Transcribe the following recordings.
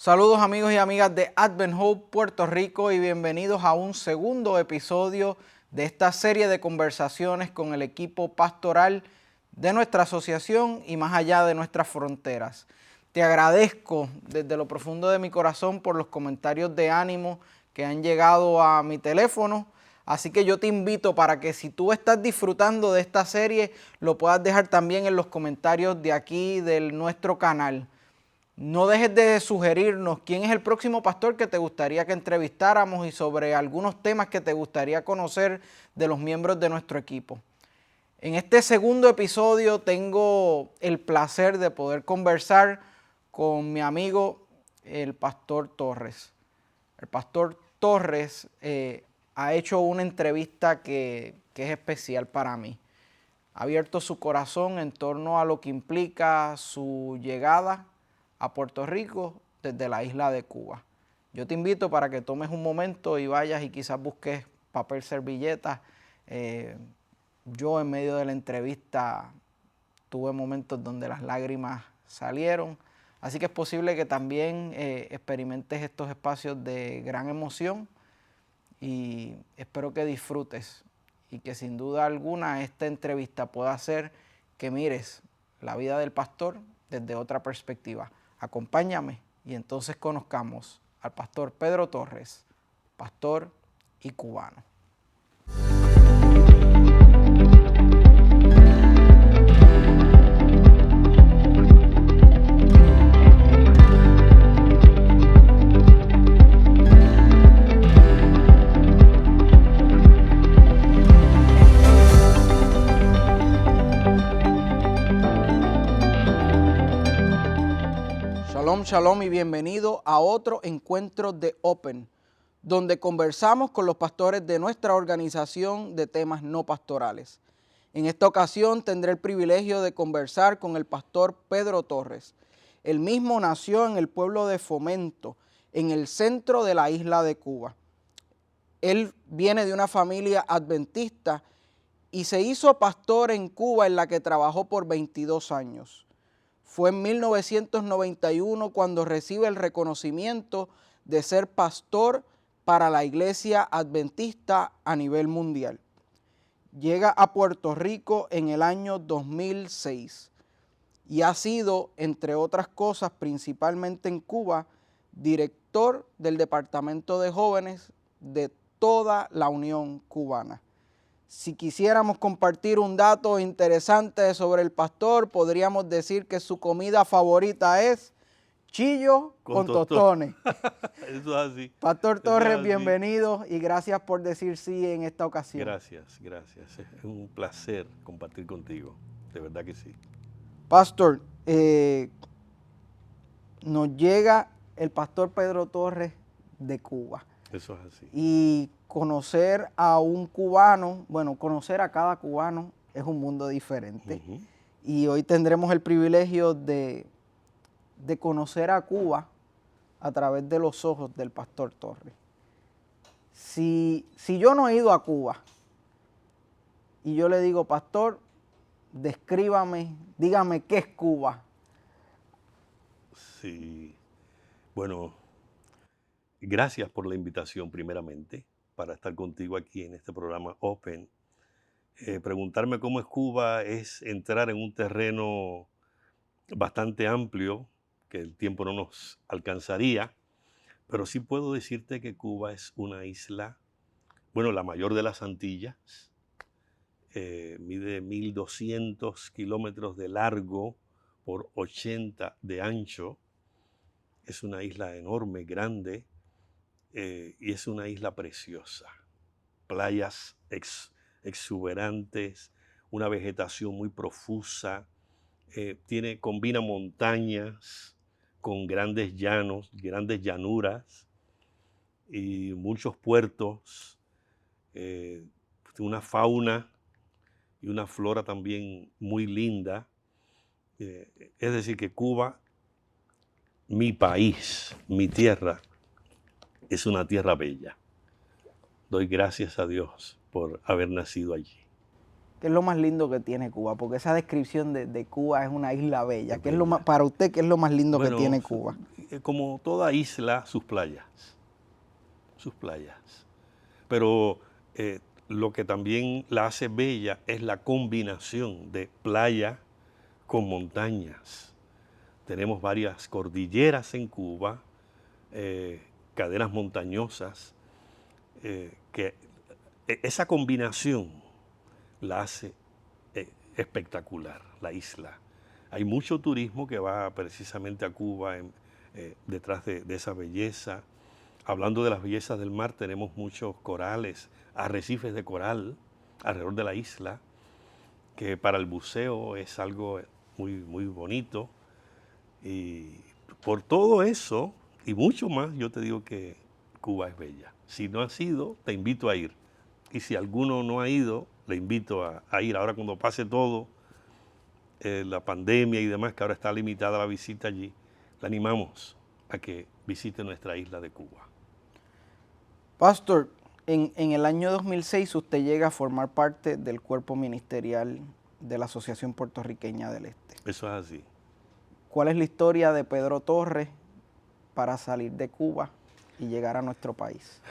Saludos amigos y amigas de Advent Hope Puerto Rico y bienvenidos a un segundo episodio de esta serie de conversaciones con el equipo pastoral de nuestra asociación y más allá de nuestras fronteras. Te agradezco desde lo profundo de mi corazón por los comentarios de ánimo que han llegado a mi teléfono. Así que yo te invito para que si tú estás disfrutando de esta serie, lo puedas dejar también en los comentarios de aquí de nuestro canal. No dejes de sugerirnos quién es el próximo pastor que te gustaría que entrevistáramos y sobre algunos temas que te gustaría conocer de los miembros de nuestro equipo. En este segundo episodio tengo el placer de poder conversar con mi amigo el pastor Torres. El pastor Torres ha hecho una entrevista que es especial para mí. Ha abierto su corazón en torno a lo que implica su llegada a Puerto Rico desde la isla de Cuba. Yo te invito para que tomes un momento y vayas y quizás busques papel, servilletas. Yo en medio de la entrevista tuve momentos donde las lágrimas salieron, así que es posible que también experimentes estos espacios de gran emoción y espero que disfrutes y que sin duda alguna esta entrevista pueda hacer que mires la vida del pastor desde otra perspectiva. Acompáñame y entonces conozcamos al pastor Pedro Torres, pastor y cubano. Shalom, shalom y bienvenido a otro encuentro de Open, donde conversamos con los pastores de nuestra organización de temas no pastorales. En esta ocasión tendré el privilegio de conversar con el pastor Pedro Torres. Él mismo nació en el pueblo de Fomento, en el centro de la isla de Cuba. Él viene de una familia adventista y se hizo pastor en Cuba, en la que trabajó por 22 años. Fue en 1991 cuando recibe el reconocimiento de ser pastor para la Iglesia Adventista a nivel mundial. Llega a Puerto Rico en el año 2006 y ha sido, entre otras cosas, principalmente en Cuba, director del Departamento de Jóvenes de toda la Unión Cubana. Si quisiéramos compartir un dato interesante sobre el pastor, podríamos decir que su comida favorita es chillo con tostones. Eso es así. Pastor Torres, bienvenido y gracias por decir sí en esta ocasión. Gracias, gracias. Es un placer compartir contigo, de verdad que sí. Pastor, nos llega el pastor Pedro Torres de Cuba. Eso es así. Y conocer a un cubano, bueno, conocer a cada cubano es un mundo diferente. Uh-huh. Y hoy tendremos el privilegio de conocer a Cuba a través de los ojos del pastor Torres. Si yo no he ido a Cuba y yo le digo, pastor, descríbame, dígame qué es Cuba. Sí, bueno, gracias por la invitación primeramente para estar contigo aquí en este programa Open. Preguntarme cómo es Cuba es entrar en un terreno bastante amplio que el tiempo no nos alcanzaría, pero sí puedo decirte que Cuba es una isla, bueno, la mayor de las Antillas, mide 1.200 kilómetros de largo por 80 de ancho, es una isla enorme, grande, y es una isla preciosa, playas exuberantes, una vegetación muy profusa, combina montañas con grandes llanos, grandes llanuras y muchos puertos, una fauna y una flora también muy linda. Es decir, que Cuba, mi país, mi tierra, es una tierra bella. Doy gracias a Dios por haber nacido allí. ¿Qué es lo más lindo que tiene Cuba? Porque esa descripción de Cuba es una isla bella. Es ¿Qué es lo más, bella. para usted, qué es lo más lindo que Bueno, tiene Cuba? como toda isla, sus playas. Sus playas. Pero lo que también la hace bella es la combinación de playa con montañas. Tenemos varias cordilleras en Cuba, cadenas montañosas, que esa combinación la hace espectacular, la isla. Hay mucho turismo que va precisamente a Cuba detrás de esa belleza. Hablando de las bellezas del mar, tenemos muchos corales, arrecifes de coral alrededor de la isla, que para el buceo es algo muy, muy bonito. Y por todo eso y mucho más, yo te digo que Cuba es bella. Si no has ido, te invito a ir. Y si alguno no ha ido, le invito a ir. Ahora cuando pase todo, la pandemia y demás, que ahora está limitada la visita allí, le animamos a que visite nuestra isla de Cuba. Pastor, en el año 2006 usted llega a formar parte del cuerpo ministerial de la Asociación Puertorriqueña del Este. Eso es así. ¿Cuál es la historia de Pedro Torres para salir de Cuba y llegar a nuestro país?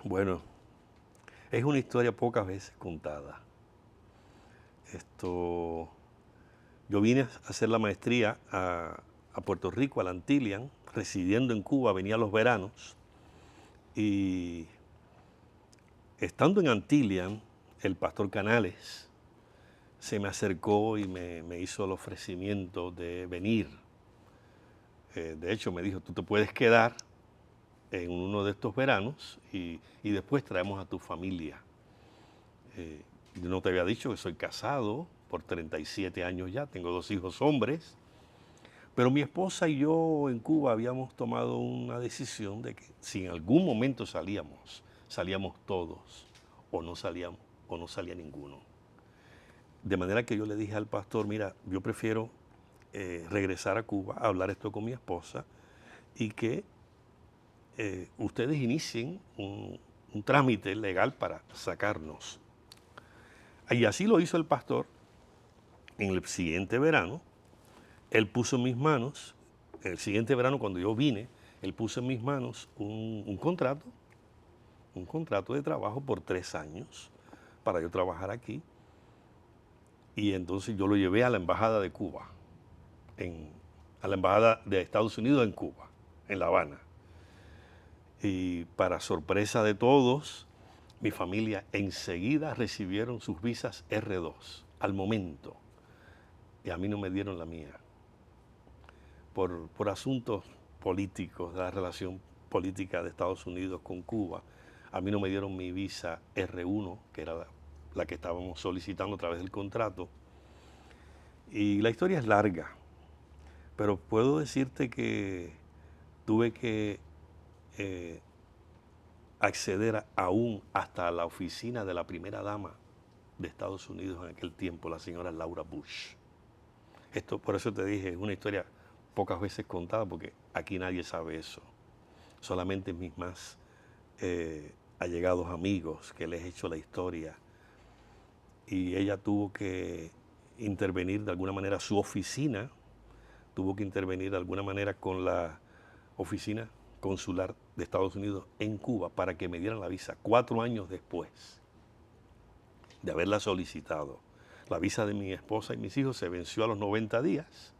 Bueno, es una historia pocas veces contada. Yo vine a hacer la maestría a Puerto Rico, a la Antilian, residiendo en Cuba, venía los veranos. Y estando en Antilian, el pastor Canales se me acercó y me hizo el ofrecimiento de venir. De hecho, me dijo, tú te puedes quedar en uno de estos veranos y después traemos a tu familia. Yo no te había dicho que soy casado por 37 años ya, tengo 2 hijos hombres, pero mi esposa y yo en Cuba habíamos tomado una decisión de que si en algún momento salíamos todos o no salía ninguno. De manera que yo le dije al pastor, mira, yo prefiero regresar a Cuba, a hablar esto con mi esposa y que ustedes inicien un trámite legal para sacarnos. Y así lo hizo el pastor. En el siguiente verano, él puso en mis manos, el siguiente verano cuando yo vine, él puso en mis manos un contrato de trabajo por 3 años para yo trabajar aquí. Y entonces yo lo llevé a la Embajada de Cuba, a la Embajada de Estados Unidos en Cuba, en La Habana. Y para sorpresa de todos, mi familia enseguida recibieron sus visas R2, al momento. Y a mí no me dieron la mía. Por asuntos políticos, de la relación política de Estados Unidos con Cuba, a mí no me dieron mi visa R1, que era la que estábamos solicitando a través del contrato. Y la historia es larga, pero puedo decirte que tuve que acceder aún hasta la oficina de la primera dama de Estados Unidos en aquel tiempo, la señora Laura Bush. Esto, por eso te dije, es una historia pocas veces contada, porque aquí nadie sabe eso. Solamente mis más allegados amigos que les he hecho la historia. Y ella tuvo que intervenir de alguna manera, su oficina tuvo que intervenir de alguna manera con la oficina consular de Estados Unidos en Cuba para que me dieran la visa 4 años después de haberla solicitado. La visa de mi esposa y mis hijos se venció a los 90 días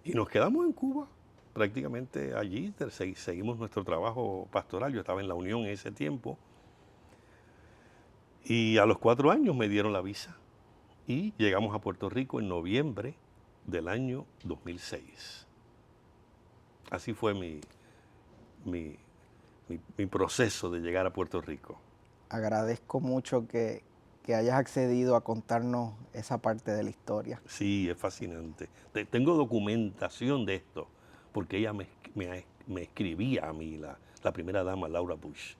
y nos quedamos en Cuba, prácticamente allí, seguimos nuestro trabajo pastoral. Yo estaba en la Unión en ese tiempo y a los 4 años me dieron la visa y llegamos a Puerto Rico en noviembre del año 2006. Así fue mi proceso de llegar a Puerto Rico. Agradezco mucho que hayas accedido a contarnos esa parte de la historia. Sí, es fascinante. Tengo documentación de esto, porque ella me escribía a mí, la primera dama, Laura Bush.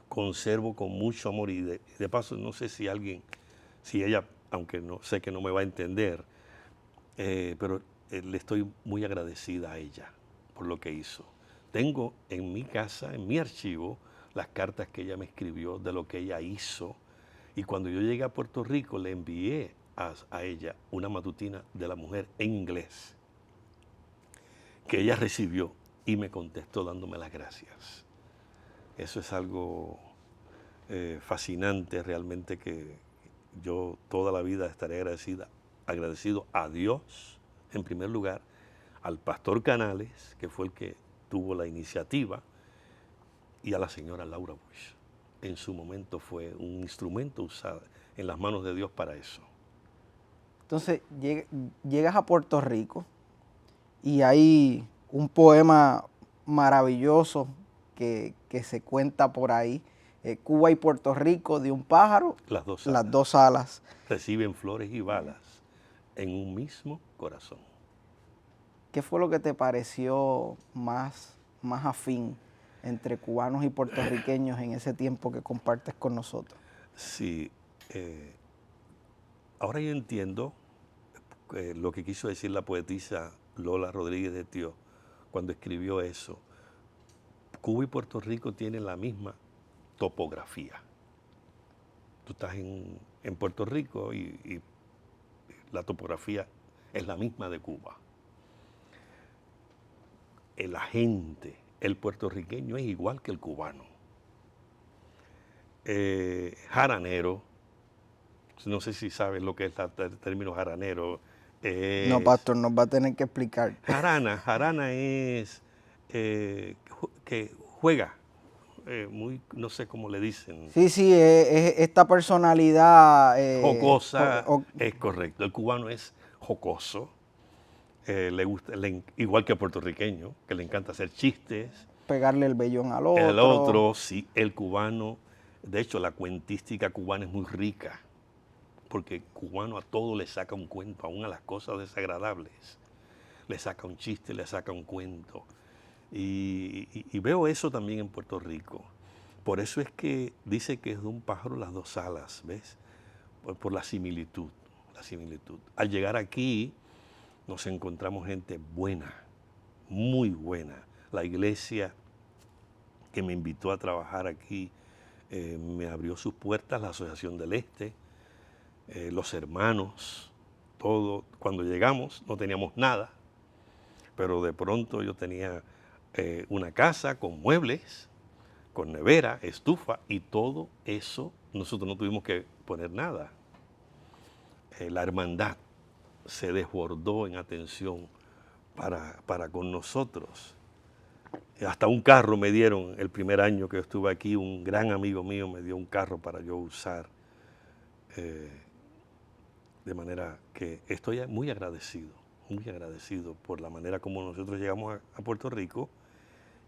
Conservo con mucho amor y de paso, no sé si ella, aunque no sé que no me va a entender, pero le estoy muy agradecida a ella por lo que hizo. Tengo en mi casa, en mi archivo, las cartas que ella me escribió de lo que ella hizo Y cuando yo llegué a Puerto Rico, le envié a ella una matutina de la mujer en inglés, que ella recibió y me contestó dándome las gracias. Eso es algo fascinante realmente, que yo toda la vida estaré agradecido a Dios, en primer lugar, al pastor Canales, que fue el que tuvo la iniciativa, y a la señora Laura Bush. En su momento fue un instrumento usado en las manos de Dios para eso. Entonces llegas a Puerto Rico y hay un poema maravilloso que se cuenta por ahí. Cuba y Puerto Rico, de un pájaro, Las dos las alas dos alas. reciben flores y balas en un mismo corazón. ¿Qué fue lo que te pareció más afín entre cubanos y puertorriqueños en ese tiempo que compartes con nosotros? Sí, ahora yo entiendo lo que quiso decir la poetisa Lola Rodríguez de Tio cuando escribió eso. Cuba y Puerto Rico tienen la misma topografía. Tú estás en Puerto Rico y la topografía es la misma de Cuba. El agente, el puertorriqueño es igual que el cubano. Jaranero, no sé si sabes lo que es el término jaranero. No, pastor, nos va a tener que explicar. Jarana es que juega, no sé cómo le dicen. Sí, es esta personalidad. Jocosa, es correcto. El cubano es jocoso, le gusta, igual que el puertorriqueño, que le encanta hacer chistes. Pegarle el vellón al El otro. otro, sí, el cubano. De hecho, la cuentística cubana es muy rica, porque el cubano a todo le saca un cuento, aún a las cosas desagradables. Le saca un chiste, le saca un cuento. Y veo eso también en Puerto Rico. Por eso es que dice que es de un pájaro las dos alas, ¿ves? Por la similitud, la similitud. Al llegar aquí nos encontramos gente buena, muy buena. La iglesia que me invitó a trabajar aquí me abrió sus puertas, la Asociación del Este, los hermanos, todo. Cuando llegamos no teníamos nada, pero de pronto yo tenía una casa con muebles, con nevera, estufa y todo eso. Nosotros no tuvimos que poner nada. La hermandad se desbordó en atención para con nosotros. Hasta un carro me dieron el primer año que yo estuve aquí. Un gran amigo mío me dio un carro para yo usar. De manera que estoy muy agradecido por la manera como nosotros llegamos a Puerto Rico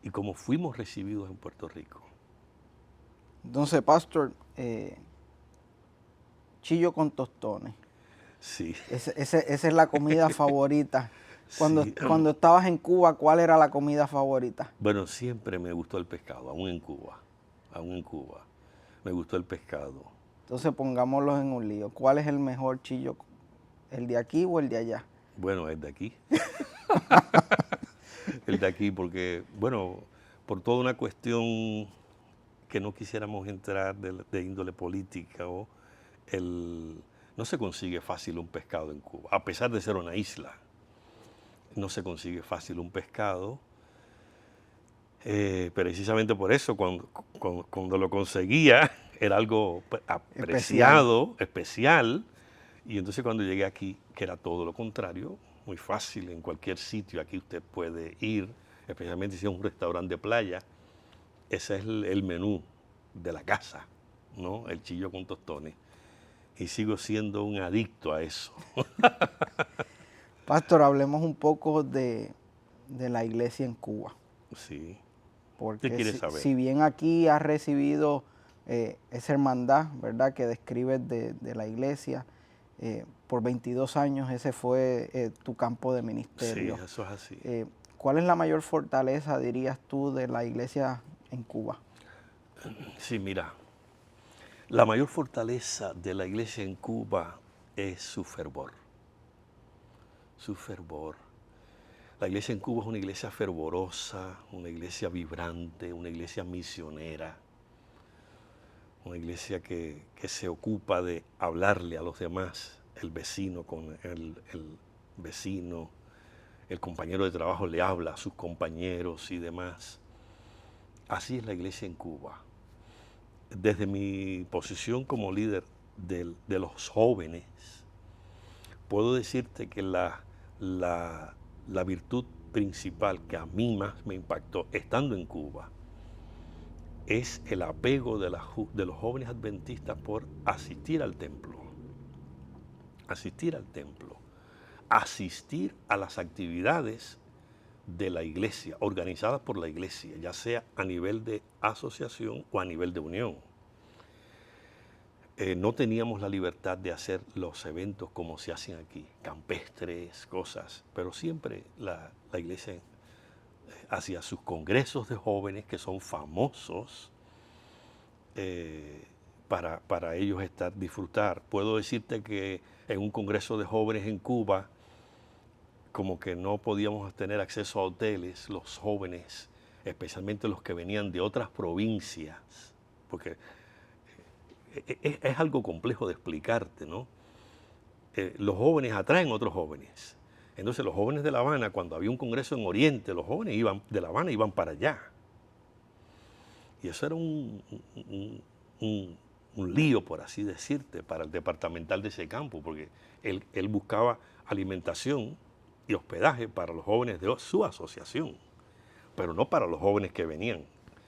y cómo fuimos recibidos en Puerto Rico. Entonces, pastor, chillo con tostones. Sí. Esa es la comida favorita. Sí. Cuando estabas en Cuba, ¿cuál era la comida favorita? Bueno, siempre me gustó el pescado, aún en Cuba. Me gustó el pescado. Entonces, pongámoslos en un lío. ¿Cuál es el mejor chillo? ¿El de aquí o el de allá? Bueno, el de aquí. El de aquí porque, bueno, por toda una cuestión que no quisiéramos entrar de índole política, no se consigue fácil un pescado en Cuba, a pesar de ser una isla. No se consigue fácil un pescado. Precisamente por eso, cuando lo conseguía, era algo apreciado, especial. Y entonces cuando llegué aquí, que era todo lo contrario, muy fácil, en cualquier sitio aquí usted puede ir, especialmente si es un restaurante de playa. Ese es el menú de la casa, ¿no? El chillo con tostones. Y sigo siendo un adicto a eso. Pastor, hablemos un poco de la iglesia en Cuba. Sí. Porque ¿Qué quieres saber? si bien aquí has recibido esa hermandad, ¿verdad?, que describes de la iglesia, por 22 años ese fue tu campo de ministerio. Sí, eso es así. ¿Cuál es la mayor fortaleza, dirías tú, de la iglesia en Cuba? Sí, mira, la mayor fortaleza de la iglesia en Cuba es su fervor. Su fervor. La iglesia en Cuba es una iglesia fervorosa, una iglesia vibrante, una iglesia misionera. una iglesia que se ocupa de hablarle a los demás, el vecino con el vecino, el compañero de trabajo le habla a sus compañeros y demás. Así es la iglesia en Cuba. Desde mi posición como líder de los jóvenes, puedo decirte que la virtud principal que a mí más me impactó estando en Cuba es el apego de los jóvenes adventistas por asistir al templo, asistir a las actividades de la iglesia, organizadas por la iglesia, ya sea a nivel de asociación o a nivel de unión. No teníamos la libertad de hacer los eventos como se hacen aquí, campestres, cosas, pero siempre la iglesia hacía sus congresos de jóvenes que son famosos para ellos disfrutar. Puedo decirte que en un congreso de jóvenes en Cuba, como que no podíamos tener acceso a hoteles, los jóvenes, especialmente los que venían de otras provincias, porque es algo complejo de explicarte, ¿no? Los jóvenes atraen otros jóvenes. Entonces los jóvenes de La Habana, cuando había un congreso en Oriente, los jóvenes de La Habana iban para allá. Y eso era un lío, por así decirte, para el departamental de ese campo, porque él buscaba alimentación y hospedaje para los jóvenes de su asociación, pero no para los jóvenes que venían.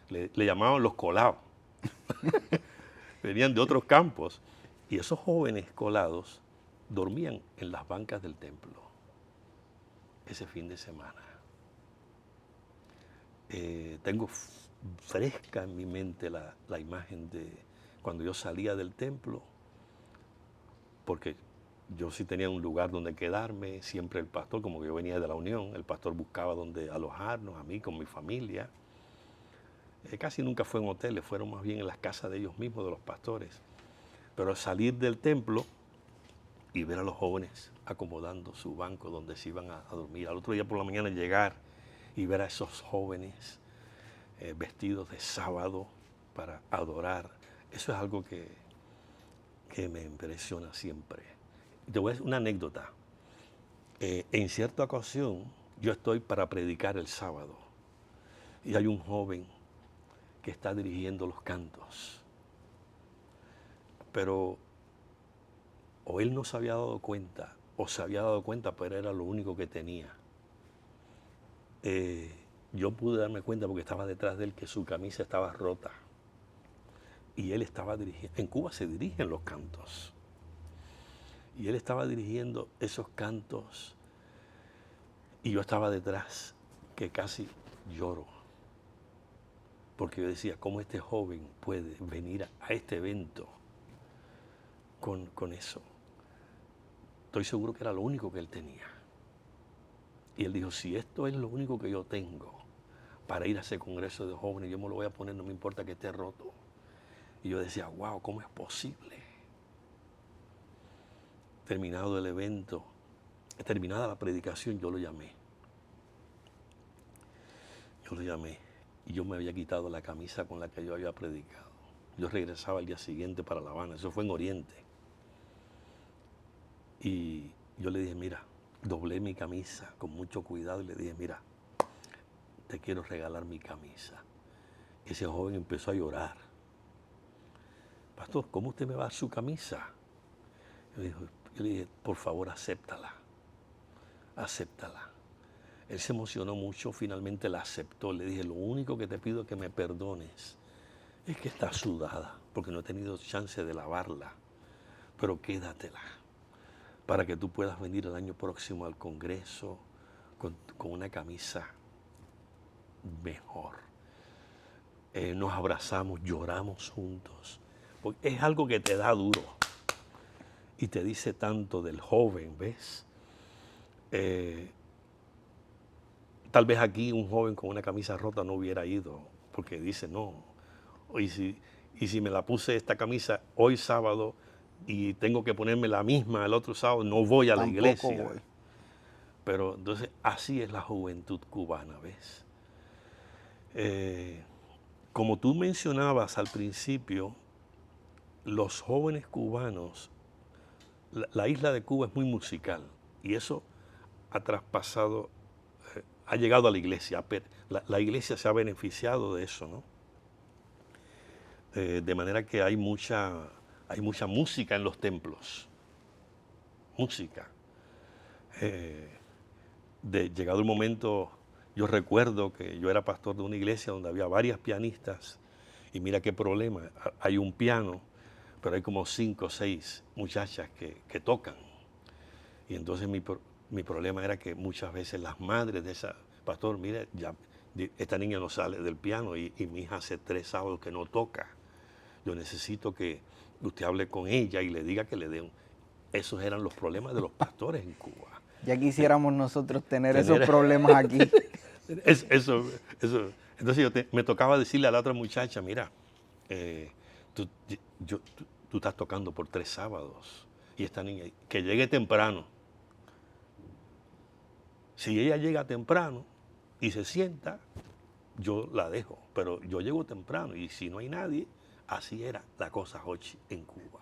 Le llamaban los colados. Venían de otros campos. Y esos jóvenes colados dormían en las bancas del templo ese fin de semana. Tengo fresca en mi mente la imagen de cuando yo salía del templo, porque yo sí tenía un lugar donde quedarme, siempre el pastor, como que yo venía de la Unión, el pastor buscaba donde alojarnos, a mí con mi familia. Casi nunca fue en hoteles, fueron más bien en las casas de ellos mismos, de los pastores. Pero al salir del templo y ver a los jóvenes acomodando su banco donde se iban a dormir, al otro día por la mañana llegar y ver a esos jóvenes vestidos de sábado para adorar, eso es algo que me impresiona siempre. Te voy a decir una anécdota. En cierta ocasión yo estoy para predicar el sábado y hay un joven que está dirigiendo los cantos, pero o él no se había dado cuenta o se había dado cuenta, pero era lo único que tenía. Yo pude darme cuenta porque estaba detrás de él que su camisa estaba rota y él estaba dirigiendo. En Cuba se dirigen los cantos y él estaba dirigiendo esos cantos y yo estaba detrás que casi lloro porque yo decía, ¿cómo este joven puede venir a este evento con eso? Estoy seguro que era lo único que él tenía. Y él dijo, si esto es lo único que yo tengo para ir a ese congreso de jóvenes, yo me lo voy a poner, no me importa que esté roto. Y yo decía, wow, ¿cómo es posible? Terminado el evento, terminada la predicación, yo lo llamé. Y yo me había quitado la camisa con la que yo había predicado. Yo regresaba al día siguiente para La Habana, eso fue en Oriente. Y yo le dije, mira, doblé mi camisa con mucho cuidado y le dije, mira, te quiero regalar mi camisa. Ese joven empezó a llorar. Pastor, ¿cómo usted me va a dar su camisa? Yo le dije, por favor, acéptala. Él se emocionó mucho, finalmente la aceptó. Le dije, lo único que te pido es que me perdones. Es que está sudada, porque no he tenido chance de lavarla. Pero quédatela, para que tú puedas venir el año próximo al Congreso con una camisa mejor. Nos abrazamos, lloramos juntos. Porque es algo que te da duro. Y te dice tanto del joven, ¿ves? Tal vez aquí un joven con una camisa rota no hubiera ido, porque dice, no, y si me la puse esta camisa hoy sábado y tengo que ponerme la misma el otro sábado, no voy a la iglesia. Voy. Pero entonces así es la juventud cubana, ¿ves? Como tú mencionabas al principio, los jóvenes cubanos, la isla de Cuba es muy musical y eso ha traspasado, ha llegado a la iglesia. La iglesia se ha beneficiado de eso, ¿no? De manera que hay mucha música en los templos. Música. Llegado el momento, yo recuerdo que yo era pastor de una iglesia donde había varias pianistas y mira qué problema. Hay un piano, pero hay como 5 o 6 muchachas que tocan. Y entonces mi problema era que muchas veces las madres de esa, pastor, mire, ya esta niña no sale del piano y mi hija hace 3 sábados que no toca. Yo necesito que usted hable con ella y le diga que le dé un... Esos eran los problemas de los pastores en Cuba. Ya quisiéramos nosotros tener esos problemas aquí. Eso. Entonces me tocaba decirle a la otra muchacha, mira, tú estás tocando por 3 sábados y esta niña, que llegue temprano. Si ella llega temprano y se sienta, yo la dejo, pero yo llego temprano y si no hay nadie, así era la cosa, Jochi, en Cuba.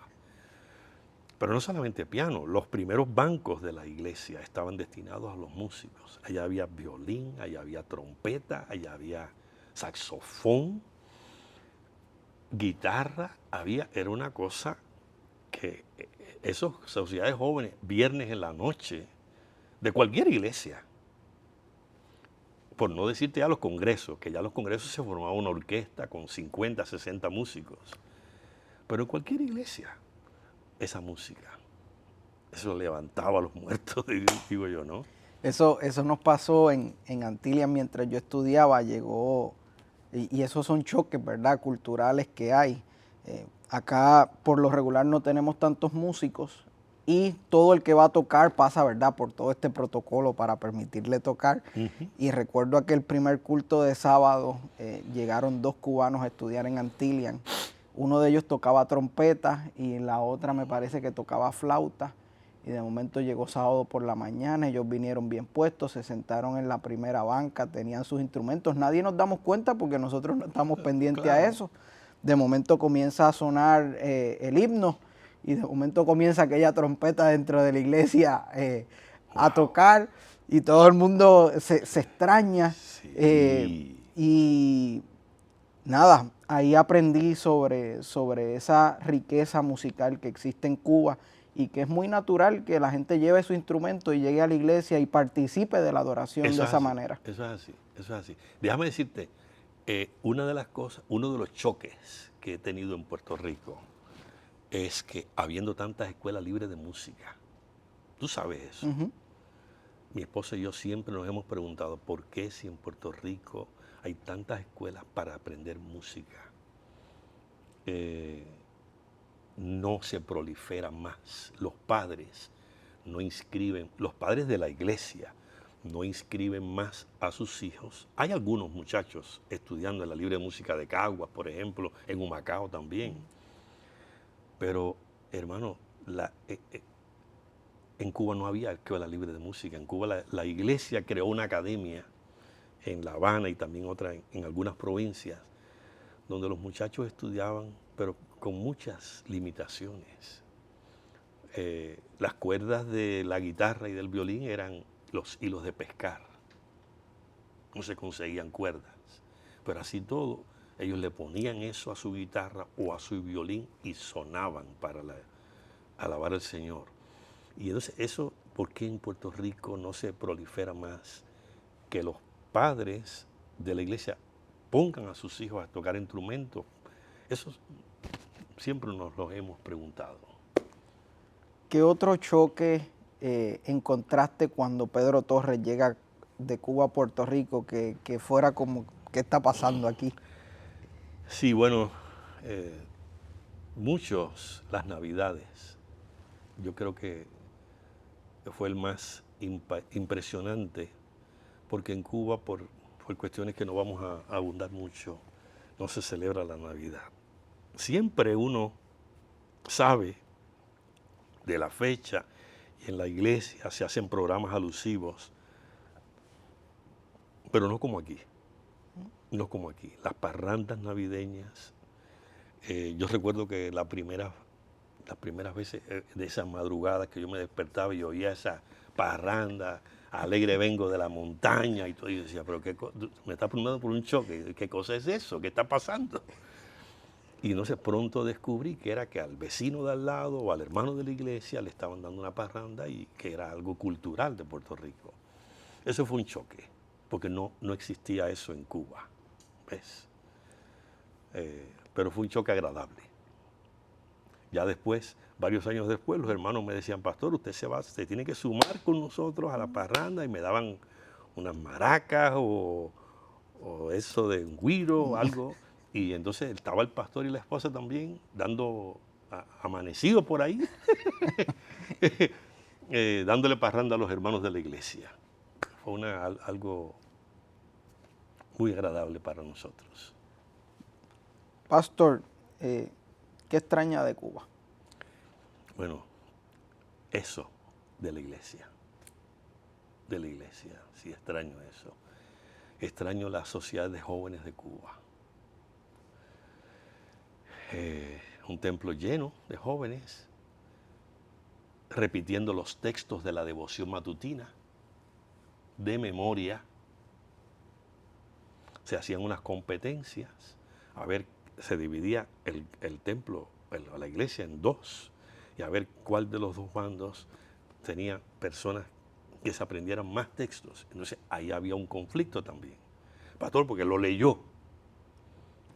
Pero no solamente piano, los primeros bancos de la iglesia estaban destinados a los músicos. Allá había violín, allá había trompeta, allá había saxofón, guitarra, era una cosa que esas sociedades jóvenes, viernes en la noche, de cualquier iglesia, por no decirte ya los congresos, que ya los congresos se formaba una orquesta con 50, 60 músicos, pero en cualquier iglesia, esa música, eso levantaba a los muertos, digo yo, ¿no? Eso nos pasó en Antilles mientras yo estudiaba, llegó, y esos son choques, ¿verdad?, culturales que hay. Acá por lo regular no tenemos tantos músicos y todo el que va a tocar pasa, ¿verdad?, por todo este protocolo para permitirle tocar. Y recuerdo aquel primer culto de sábado, llegaron 2 cubanos a estudiar en Antilles. Uno de ellos tocaba trompeta y la otra me parece que tocaba flauta. Y de momento llegó sábado por la mañana, ellos vinieron bien puestos, se sentaron en la primera banca, tenían sus instrumentos. Nadie nos damos cuenta porque nosotros no estamos pendientes a eso. De momento comienza a sonar el himno y de momento comienza aquella trompeta dentro de la iglesia a tocar y todo el mundo se extraña. Sí. Y nada, ahí aprendí sobre esa riqueza musical que existe en Cuba y que es muy natural que la gente lleve su instrumento y llegue a la iglesia y participe de la adoración de esa manera. Eso es así. Déjame decirte, una de las cosas, uno de los choques que he tenido en Puerto Rico es que habiendo tantas escuelas libres de música, tú sabes eso. Mi esposa y yo siempre nos hemos preguntado por qué si en Puerto Rico hay tantas escuelas para aprender música, no se prolifera más. Los padres no inscriben, los padres de la iglesia no inscriben más a sus hijos. Hay algunos muchachos estudiando en la Libre de Música de Caguas, por ejemplo, en Humacao también. Pero, hermano, en Cuba no había escuela libre de música. En Cuba la iglesia creó una academia en La Habana y también otra en algunas provincias, donde los muchachos estudiaban, pero con muchas limitaciones. Las cuerdas de la guitarra y del violín eran los hilos de pescar. No se conseguían cuerdas. Pero así todo, ellos le ponían eso a su guitarra o a su violín y sonaban para alabar al Señor. Y entonces eso, ¿por qué en Puerto Rico no se prolifera más que los padres de la iglesia pongan a sus hijos a tocar instrumentos? Eso siempre nos lo hemos preguntado. ¿Qué otro choque encontraste cuando Pedro Torres llega de Cuba a Puerto Rico que fuera como, ¿qué está pasando aquí? Sí, bueno, muchos, las Navidades, yo creo que fue el más impresionante, porque en Cuba, por cuestiones que no vamos a abundar mucho, no se celebra la Navidad. Siempre uno sabe de la fecha y en la iglesia se hacen programas alusivos, pero no como aquí. No como aquí. Las parrandas navideñas, Yo recuerdo que las primeras veces de esas madrugadas que yo me despertaba y oía esa parranda, alegre vengo de la montaña y todo, y yo decía, pero me está preguntando por un choque, ¿qué cosa es eso? ¿Qué está pasando? Y entonces pronto descubrí que era que al vecino de al lado o al hermano de la iglesia le estaban dando una parranda y que era algo cultural de Puerto Rico. Eso fue un choque, porque no existía eso en Cuba, ¿ves? Pero fue un choque agradable. Ya después, varios años después, los hermanos me decían, pastor, usted se tiene que sumar con nosotros a la parranda, y me daban unas maracas o eso de un güiro o algo. Y entonces estaba el pastor y la esposa también dando amanecido por ahí, dándole parranda a los hermanos de la iglesia. Fue algo muy agradable para nosotros. Pastor, ¿qué extraña de Cuba? Bueno, eso de la iglesia. De la iglesia, sí, extraño eso. Extraño la sociedad de jóvenes de Cuba. Un templo lleno de jóvenes, repitiendo los textos de la devoción matutina, de memoria. Se hacían unas competencias, se dividía el templo, la iglesia en dos, y a ver cuál de los dos bandos tenía personas que se aprendieran más textos. Entonces ahí había un conflicto también. Pastor, porque lo leyó.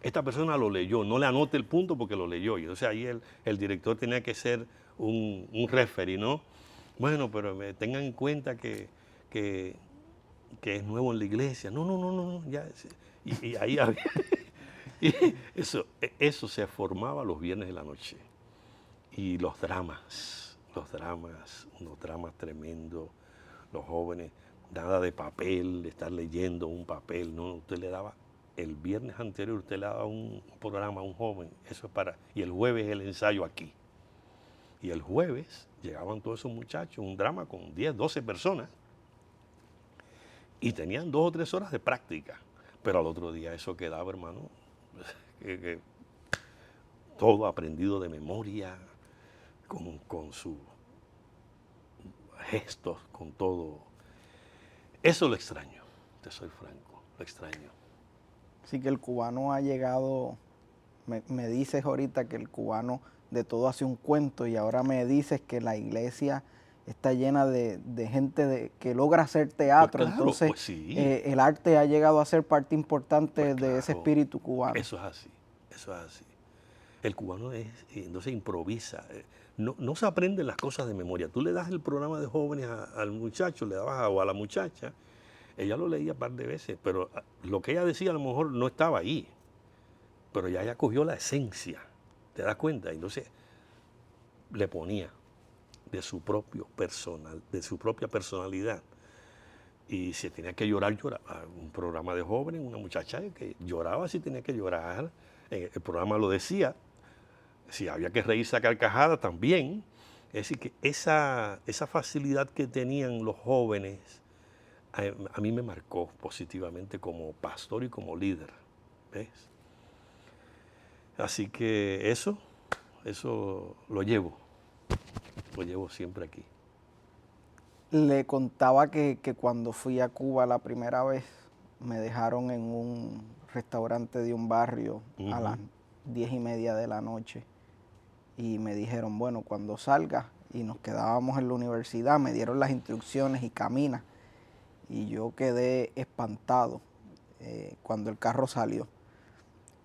Esta persona lo leyó, no le anote el punto porque lo leyó. Y entonces ahí el director tenía que ser un referee, ¿no? Bueno, pero tengan en cuenta que es nuevo en la iglesia. No, ya. Y ahí había... Y eso se formaba los viernes de la noche. Y los dramas, unos dramas tremendos. Los jóvenes, nada de papel, de estar leyendo un papel, no, usted le daba, el viernes anterior usted le daba un programa a un joven, eso es y el jueves el ensayo aquí. Y el jueves llegaban todos esos muchachos, un drama con 10, 12 personas, y tenían 2 o 3 horas de práctica, pero al otro día eso quedaba, hermano, que todo aprendido de memoria, con sus gestos, con todo. Eso lo extraño, te soy franco, lo extraño. Así que el cubano ha llegado, me dices ahorita que el cubano de todo hace un cuento, y ahora me dices que la iglesia está llena de gente que logra hacer teatro. Pues claro, entonces pues sí. El arte ha llegado a ser parte importante Pues de claro, ese espíritu cubano. Eso es así, eso es así. El cubano entonces improvisa. No se aprenden las cosas de memoria. Tú le das el programa de jóvenes al muchacho, le dabas o a la muchacha, ella lo leía un par de veces, pero lo que ella decía a lo mejor no estaba ahí. Pero ya ella cogió la esencia, ¿te das cuenta? Entonces le ponía de su propia personalidad. Y si tenía que llorar, lloraba. Un programa de jóvenes, una muchacha que lloraba si tenía que llorar. El programa lo decía. Si había que reírse a carcajadas también. Es decir, que esa facilidad que tenían los jóvenes a mí me marcó positivamente como pastor y como líder. ¿Ves? Así que eso lo llevo siempre aquí. Le contaba que cuando fui a Cuba la primera vez, me dejaron en un restaurante de un barrio a las 10:30 de la noche. Y me dijeron, bueno, cuando salgas, y nos quedábamos en la universidad, me dieron las instrucciones y camina. Y yo quedé espantado cuando el carro salió.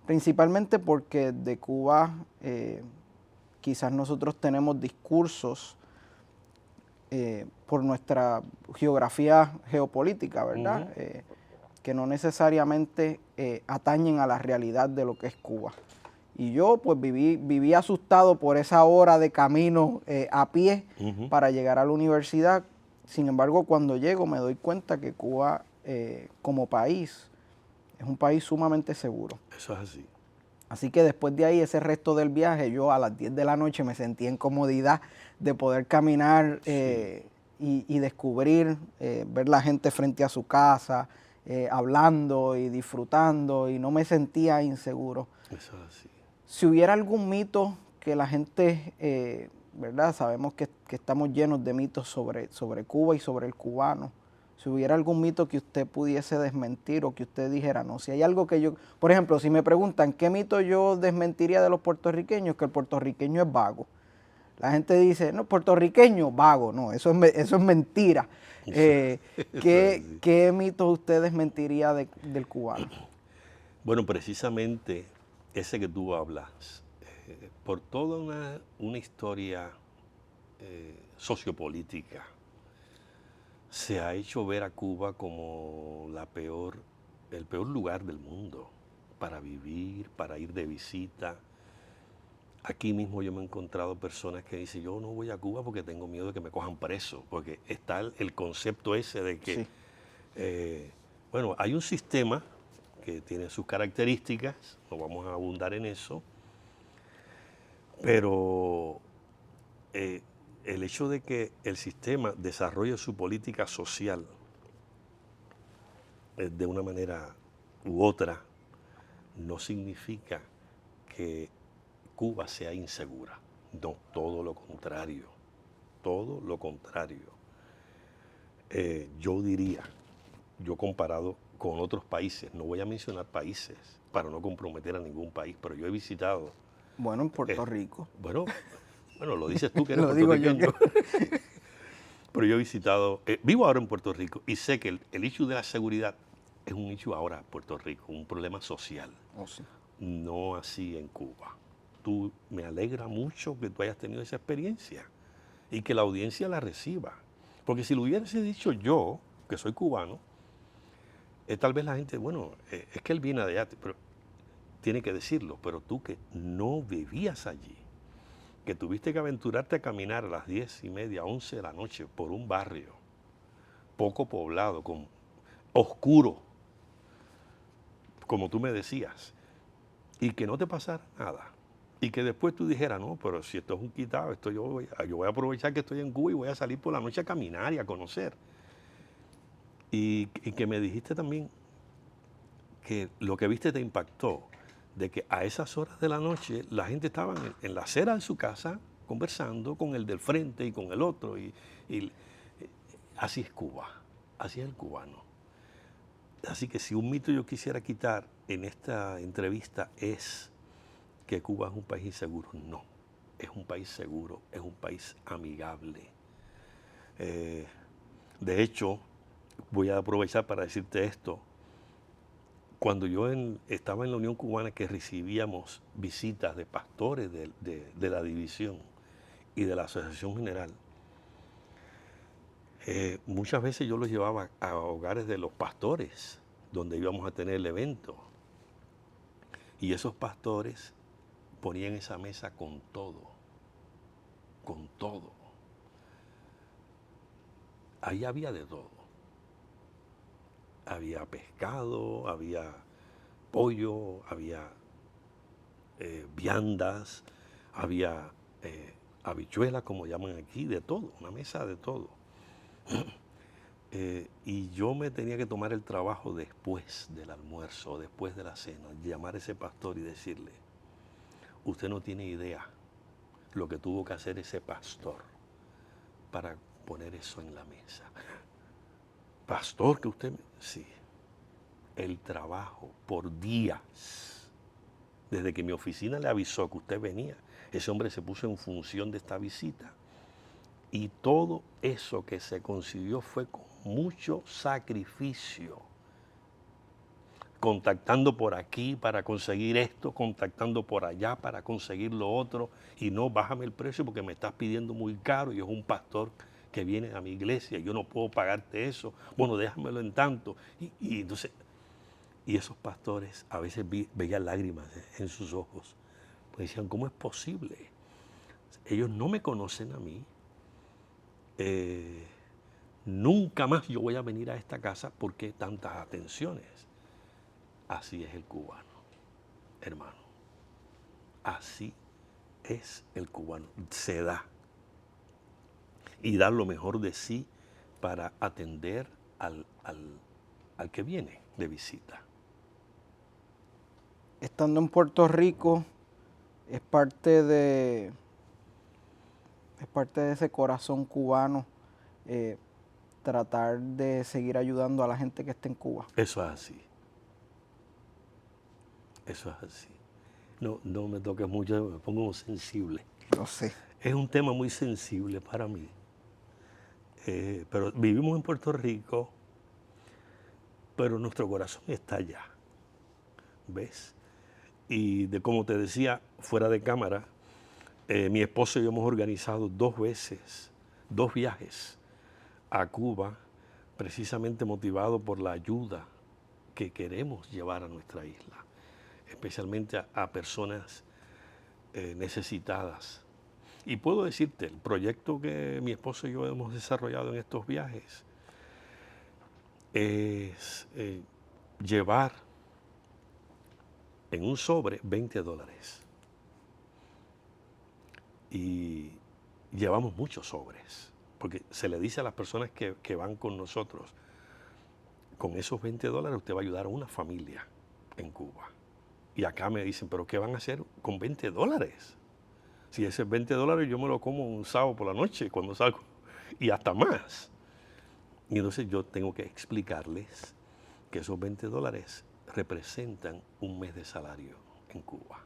Principalmente porque de Cuba quizás nosotros tenemos discursos por nuestra geografía geopolítica, ¿verdad? Que no necesariamente atañen a la realidad de lo que es Cuba. Y yo pues viví asustado por esa hora de camino a pie para llegar a la universidad. Sin embargo, cuando llego me doy cuenta que Cuba como país es un país sumamente seguro. Eso es así. Así que después de ahí, ese resto del viaje, yo a las 10 de la noche me sentí en comodidad de poder caminar y descubrir, ver la gente frente a su casa, hablando y disfrutando, y no me sentía inseguro. Eso es así. si hubiera algún mito que la gente, ¿verdad? Sabemos que estamos llenos de mitos sobre Cuba y sobre el cubano. Si hubiera algún mito que usted pudiese desmentir o que usted dijera, no, si hay algo que yo, por ejemplo, si me preguntan qué mito yo desmentiría de los puertorriqueños, que el puertorriqueño es vago. La gente dice, no, puertorriqueño, vago, no, eso es mentira. Eh, Eso es así. ¿Qué mito usted desmentiría del cubano? Bueno, precisamente ese que tú hablas, por toda una historia sociopolítica, se ha hecho ver a Cuba como el peor lugar del mundo para vivir, para ir de visita. Aquí mismo yo me he encontrado personas que dicen, yo no voy a Cuba porque tengo miedo de que me cojan preso, porque está el concepto ese de que, Sí. bueno, hay un sistema que tiene sus características, no vamos a abundar en eso, pero el hecho de que el sistema desarrolle su política social de una manera u otra, no significa que Cuba sea insegura. No, todo lo contrario. Todo lo contrario. Yo diría, yo comparado con otros países, no voy a mencionar países para no comprometer a ningún país, pero yo he visitado, Bueno, en eh, Puerto Rico. bueno, bueno, lo dices tú que eres Lo digo yo puertorriqueño, que... pero yo he visitado, vivo ahora en Puerto Rico y sé que el issue de la seguridad es un issue ahora en Puerto Rico, un problema social. Oh, sí. No así en Cuba. Me alegra mucho que tú hayas tenido esa experiencia y que la audiencia la reciba. Porque si lo hubiese dicho yo, que soy cubano, tal vez la gente, bueno, es que él viene de allá, pero tiene que decirlo, pero tú que no vivías allí, que tuviste que aventurarte a caminar a las 10:30, 11 de la noche por un barrio poco poblado, oscuro, como tú me decías, y que no te pasara nada. Y que después tú dijeras, no, pero si esto es un quitado, yo voy a aprovechar que estoy en Cuba y voy a salir por la noche a caminar y a conocer. Y que me dijiste también que lo que viste te impactó, de que a esas horas de la noche la gente estaba en la acera de su casa conversando con el del frente y con el otro. Y así es Cuba, así es el cubano. Así que si un mito yo quisiera quitar en esta entrevista es que Cuba es un país inseguro. No, es un país seguro, es un país amigable. De hecho, voy a aprovechar para decirte esto. Cuando yo estaba en la Unión Cubana, que recibíamos visitas de pastores de la división y de la Asociación General, muchas veces yo los llevaba a hogares de los pastores, donde íbamos a tener el evento. Y esos pastores ponían esa mesa con todo, con todo. Ahí había de todo. Había pescado, había pollo, había viandas, había habichuelas, como llaman aquí, de todo, una mesa de todo. Y yo me tenía que tomar el trabajo después del almuerzo, después de la cena, llamar a ese pastor y decirle, usted no tiene idea lo que tuvo que hacer ese pastor para poner eso en la mesa. Pastor, que usted... Sí, el trabajo por días. Desde que mi oficina le avisó que usted venía, ese hombre se puso en función de esta visita. Y todo eso que se consiguió fue con mucho sacrificio. Contactando por aquí para conseguir esto, contactando por allá para conseguir lo otro. Y no, bájame el precio porque me estás pidiendo muy caro y es un pastor que viene a mi iglesia, yo no puedo pagarte eso. Bueno, déjamelo en tanto. Y entonces, y esos pastores a veces veían lágrimas en sus ojos. Pues decían, ¿cómo es posible? Ellos no me conocen a mí. Nunca más yo voy a venir a esta casa porque tantas atenciones. Así es el cubano, hermano. Así es el cubano. Se da. Y da lo mejor de sí para atender al que viene de visita. Estando en Puerto Rico, es parte de ese corazón cubano, tratar de seguir ayudando a la gente que está en Cuba. Eso es así. Eso es así. No me toques mucho, me pongo sensible. Lo sé. Es un tema muy sensible para mí. Pero vivimos en Puerto Rico, pero nuestro corazón está allá. ¿Ves? Y como te decía, fuera de cámara, mi esposo y yo hemos organizado 2 veces, 2 viajes a Cuba, precisamente motivado por la ayuda que queremos llevar a nuestra isla, especialmente a personas necesitadas. Y puedo decirte, el proyecto que mi esposo y yo hemos desarrollado en estos viajes es llevar en un sobre $20. Y llevamos muchos sobres, porque se le dice a las personas que van con nosotros, con esos $20 usted va a ayudar a una familia en Cuba. Y acá me dicen, ¿pero qué van a hacer con $20? Si ese $20 yo me lo como un sábado por la noche cuando salgo, y hasta más. Y entonces yo tengo que explicarles que esos $20 representan un mes de salario en Cuba.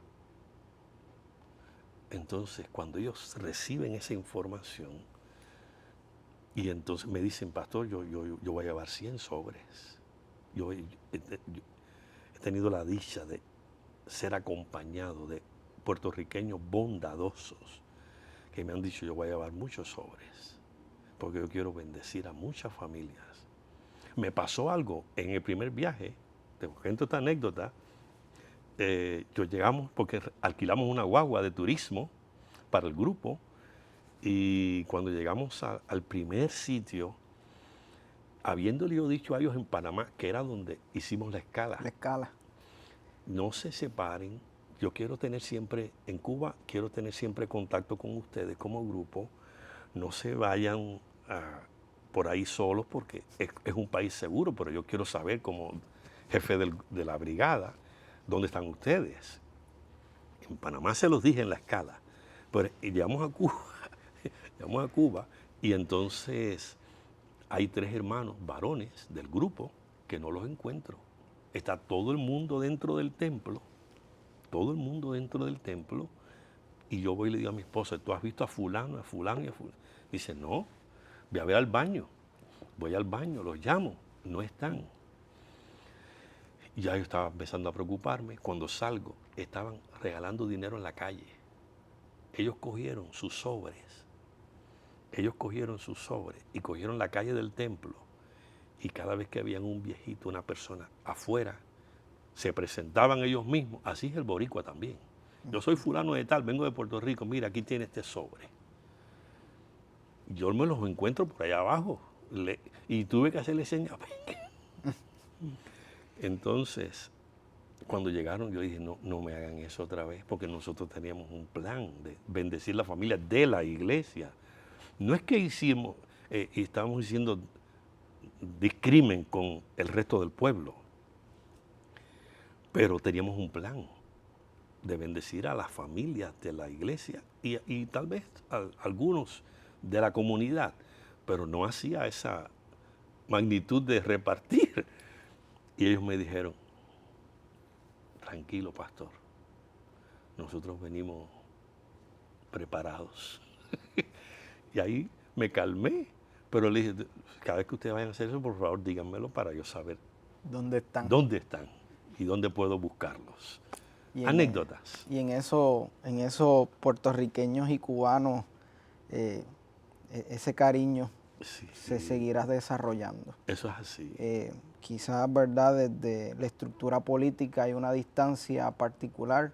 Entonces, cuando ellos reciben esa información, y entonces me dicen, pastor, yo voy a llevar 100 sobres. Yo he tenido la dicha de ser acompañado de puertorriqueños bondadosos que me han dicho, yo voy a llevar muchos sobres, porque yo quiero bendecir a muchas familias. Me pasó algo en el primer viaje, te cuento esta anécdota. Llegamos porque alquilamos una guagua de turismo para el grupo, y cuando llegamos al primer sitio, habiéndole yo dicho a ellos en Panamá, que era donde hicimos la escala, no se separen, yo quiero tener siempre, en Cuba, quiero tener siempre contacto con ustedes como grupo, no se vayan por ahí solos porque es un país seguro, pero yo quiero saber como jefe de la brigada, ¿dónde están ustedes? En Panamá se los dije en la escala, pero llegamos a Cuba, y entonces hay 3 hermanos varones del grupo que no los encuentro. Está todo el mundo dentro del templo, y yo voy y le digo a mi esposa, ¿tú has visto a fulano, a fulano y a fulano? Dice, no, voy a ver al baño, voy al baño, los llamo, no están. Y ya yo estaba empezando a preocuparme. Cuando salgo, estaban regalando dinero en la calle. Ellos cogieron sus sobres y cogieron la calle del templo, y cada vez que habían un viejito, una persona afuera, se presentaban ellos mismos. Así es el boricua también. Yo soy fulano de tal, vengo de Puerto Rico, mira, aquí tiene este sobre. Yo me los encuentro por allá abajo y tuve que hacerle señas. Entonces, cuando llegaron, yo dije, no me hagan eso otra vez, porque nosotros teníamos un plan de bendecir la familia de la iglesia. No es que hicimos y estábamos haciendo discrimen con el resto del pueblo, pero teníamos un plan de bendecir a las familias de la iglesia y tal vez a algunos de la comunidad, pero no hacía esa magnitud de repartir. Y ellos me dijeron, tranquilo, pastor, nosotros venimos preparados. Y ahí me calmé, pero le dije, cada vez que ustedes vayan a hacer eso, por favor, díganmelo para yo saber dónde están y dónde puedo buscarlos. Anécdotas. Y en eso puertorriqueños y cubanos, ese cariño se seguirá desarrollando. Eso es así. Quizás, ¿verdad?, desde la estructura política hay una distancia particular,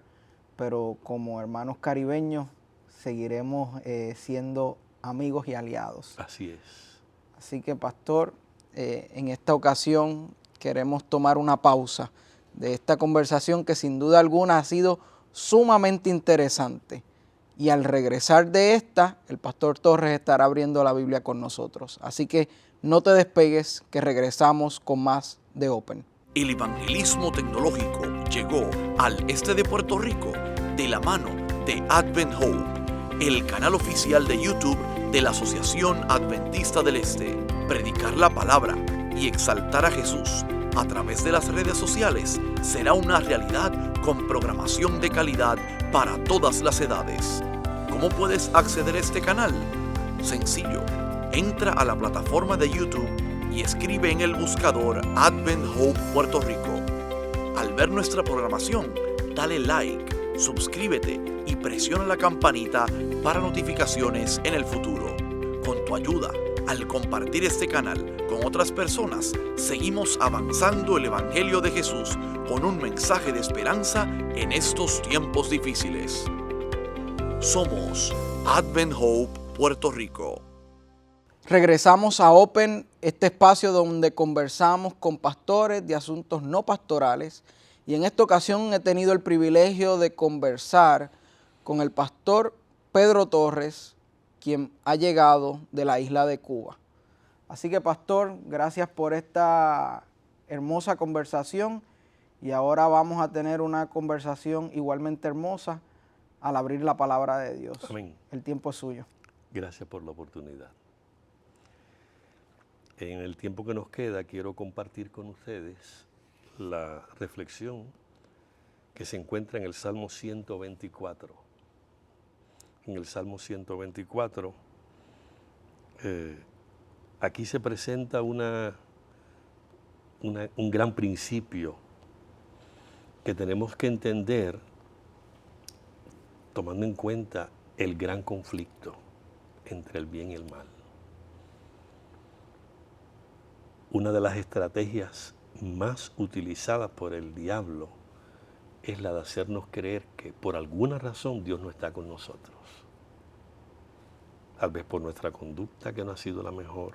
pero como hermanos caribeños seguiremos siendo amigos y aliados. Así es. Así que, pastor, en esta ocasión queremos tomar una pausa de esta conversación que sin duda alguna ha sido sumamente interesante. Y al regresar de esta, el pastor Torres estará abriendo la Biblia con nosotros. Así que no te despegues, que regresamos con más de Open. El evangelismo tecnológico llegó al este de Puerto Rico de la mano de Advent Hope, el canal oficial de YouTube de la Asociación Adventista del Este. Predicar la palabra y exaltar a Jesús a través de las redes sociales será una realidad con programación de calidad para todas las edades. ¿Cómo puedes acceder a este canal? Sencillo, entra a la plataforma de YouTube y escribe en el buscador Advent Hope Puerto Rico. Al ver nuestra programación, dale like, suscríbete y presiona la campanita para notificaciones en el futuro. Con tu ayuda, al compartir este canal con otras personas, seguimos avanzando el Evangelio de Jesús con un mensaje de esperanza en estos tiempos difíciles. Somos Advent Hope Puerto Rico. Regresamos a Open, este espacio donde conversamos con pastores de asuntos no pastorales, y en esta ocasión he tenido el privilegio de conversar con el pastor Pedro Torres, quien ha llegado de la isla de Cuba. Así que, pastor, gracias por esta hermosa conversación, y ahora vamos a tener una conversación igualmente hermosa al abrir la palabra de Dios. Amén. El tiempo es suyo. Gracias por la oportunidad. En el tiempo que nos queda, quiero compartir con ustedes la reflexión que se encuentra en el Salmo 124. En el Salmo 124, aquí se presenta un gran principio que tenemos que entender tomando en cuenta el gran conflicto entre el bien y el mal. Una de las estrategias más utilizadas por el diablo es la de hacernos creer que por alguna razón Dios no está con nosotros. Tal vez por nuestra conducta que no ha sido la mejor,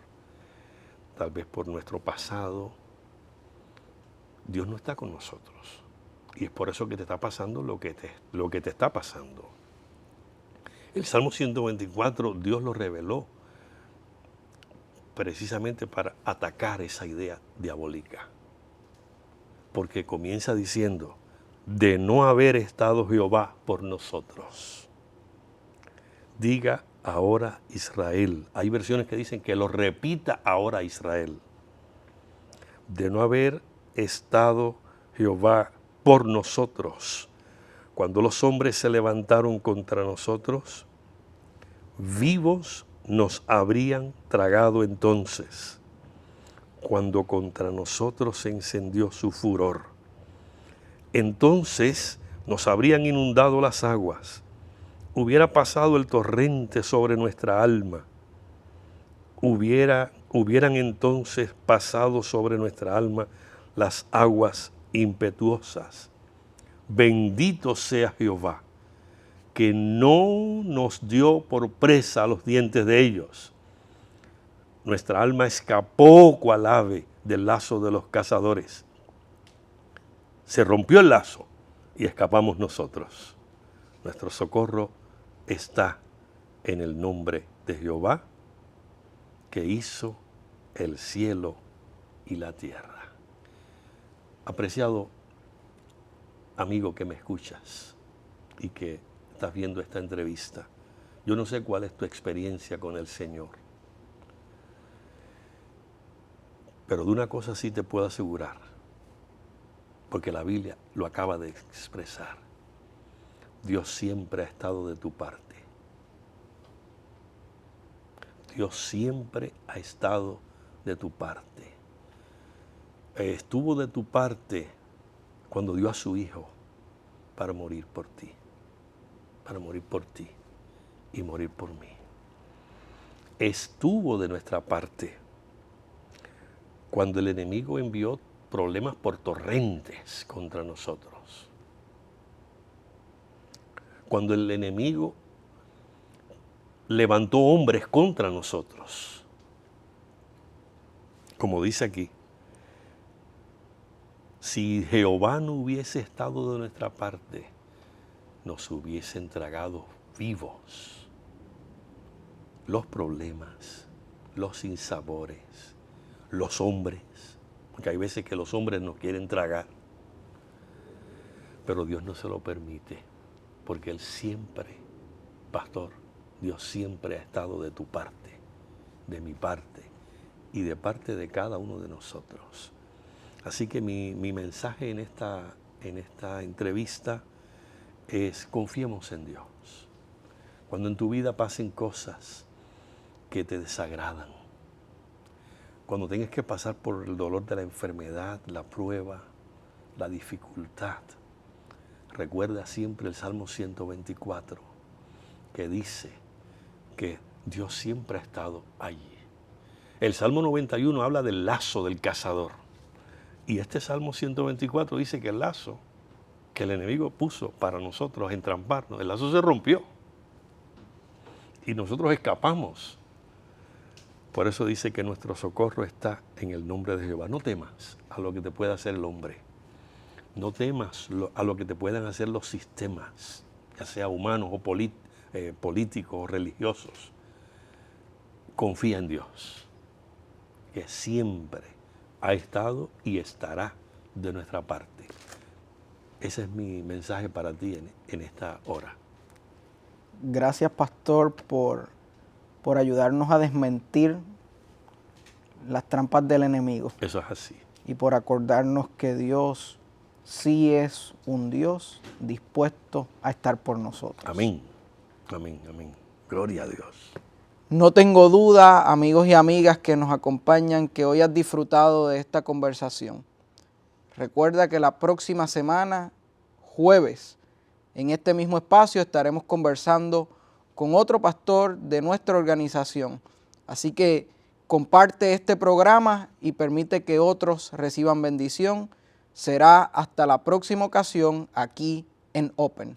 tal vez por nuestro pasado. Dios no está con nosotros. Y es por eso que te está pasando lo que te está pasando. El Salmo 124, Dios lo reveló precisamente para atacar esa idea diabólica. Porque comienza diciendo, de no haber estado Jehová por nosotros. Diga ahora Israel. Hay versiones que dicen que lo repita ahora Israel. De no haber estado Jehová por nosotros. Cuando los hombres se levantaron contra nosotros, vivos nos habrían tragado entonces, cuando contra nosotros se encendió su furor. Entonces nos habrían inundado las aguas, hubiera pasado el torrente sobre nuestra alma, hubieran entonces pasado sobre nuestra alma las aguas impetuosas. Bendito sea Jehová, que no nos dio por presa a los dientes de ellos. Nuestra alma escapó cual ave del lazo de los cazadores. Se rompió el lazo y escapamos nosotros. Nuestro socorro está en el nombre de Jehová, que hizo el cielo y la tierra. Apreciado amigo que me escuchas y que estás viendo esta entrevista, yo no sé cuál es tu experiencia con el Señor, pero de una cosa sí te puedo asegurar, porque la Biblia lo acaba de expresar. Dios siempre ha estado de tu parte. Dios siempre ha estado de tu parte. Estuvo de tu parte cuando dio a su Hijo para morir por ti. Para morir por ti y morir por mí. Estuvo de nuestra parte cuando el enemigo envió problemas por torrentes contra nosotros. Cuando el enemigo levantó hombres contra nosotros. Como dice aquí, si Jehová no hubiese estado de nuestra parte, nos hubiesen tragado vivos los problemas, los sinsabores, los hombres, porque hay veces que los hombres nos quieren tragar, pero Dios no se lo permite, porque Él siempre, pastor, Dios siempre ha estado de tu parte, de mi parte y de parte de cada uno de nosotros. Así que mi mensaje en esta entrevista es: confiemos en Dios. Cuando en tu vida pasen cosas que te desagradan, cuando tengas que pasar por el dolor de la enfermedad, la prueba, la dificultad, recuerda siempre el Salmo 124, que dice que Dios siempre ha estado allí. El Salmo 91 habla del lazo del cazador. Y este Salmo 124 dice que el lazo que el enemigo puso para nosotros entramparnos, el lazo se rompió. Y nosotros escapamos. Por eso dice que nuestro socorro está en el nombre de Jehová. No temas a lo que te pueda hacer el hombre. No temas a lo que te puedan hacer los sistemas, ya sea humanos o políticos o religiosos. Confía en Dios, que siempre ha estado y estará de nuestra parte. Ese es mi mensaje para ti en esta hora. Gracias, pastor, por ayudarnos a desmentir las trampas del enemigo. Eso es así. Y por acordarnos que Dios sí es un Dios dispuesto a estar por nosotros. Amén, amén, amén. Gloria a Dios. No tengo duda, amigos y amigas que nos acompañan, que hoy has disfrutado de esta conversación. Recuerda que la próxima semana, jueves, en este mismo espacio estaremos conversando con otro pastor de nuestra organización. Así que comparte este programa y permite que otros reciban bendición. Será hasta la próxima ocasión aquí en Open.